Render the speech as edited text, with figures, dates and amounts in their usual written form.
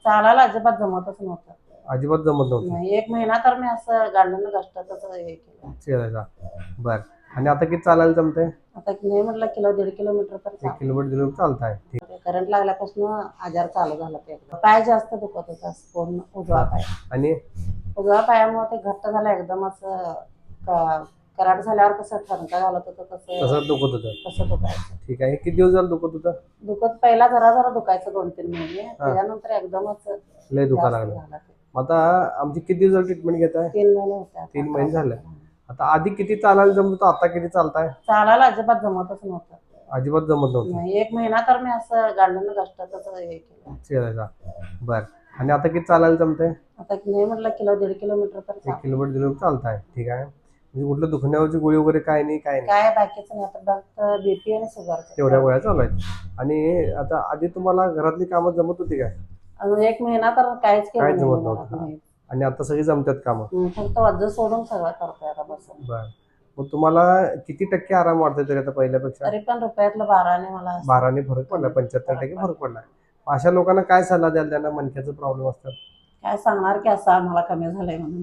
चालायला अजिबात जमतच नव्हतं. अजिबात जमत नव्हतं नाही, 1 महिना तर मी असं गाडीनं कष्टातच हे केलं. चालायला. बर. आणि आता किती चालायला जमतंय? आता नाही म्हटलं किलो 1.5 किलोमीटर तर 1 चालतं. किलोमीटर चालताय. ठीक. करंट लागल्यापासून आजार चालू झाला ते एकदम. पाय जास्त दुखत होता पूर्ण उजवा पाय. आणि उजव्या पायामुळे ते घट्ट झालं एकदम असं कराड झाल्यावर कसं ठणका घालत होतं तसं दुखत होतं. तसं दुखायचं. ठीक आहे. किती दिवस झालं दुखत होतं? दुखत पहिला जरा जरा दुखायचं 2-3 महिने, त्याच्यानंतर एकदमच लय दुखा जास्त लागलं. झालं ते. आता आमची किती दिवस झाली ट्रीटमेंट घेताय? 3 महिने होते आता. 3 महिने झाले. आता आधी किती चालायला जमत होतं, आता किती चालताय? चालायला अजिबात जमतच नव्हतं. अजिबात जमत नव्हतं नाही, 1 महिना तर मी असं गाडीनं कष्टातच हे केलं. चालायला. बर. आणि आता किती चालायला जमतंय? आता नाही म्हटलं किलो 1.5 किलोमीटर तर 1 किलोमीटर चालताय. ठीक आहे. म्हणजे कुठलं दुखण्यावरची गोळी वगैरे काय नाही, काय नाही? काय बाकीचं नाही. आता फक्त बीपी आणि शुगर तेवढ्या गोळ्या चालू आहेत. आणि आता आधी तुम्हाला घरातली कामं जमत होती काय? अजून 1 महिना तर काहीच केलं काय नाही जमत मी घरात नव्हतं. नाही. आणि आता सगळी जमतात कामं? फक्त वज्ज सोडून सगळं करतोय आता बसून. बर. मग तुम्हाला किती टक्के आराम वाटतोय तरी आता पहिल्यापेक्षा? तरी पण रुपयातलं 12ने मला असं 12ने फरक पडला, 75% फरक पडला. अशा लोकांना काय सल्ला द्याल, त्यांना मणक्याचा प्रॉब्लेम असतात? काय सांगणार की असं आम्हाला कमी झालंय म्हणून.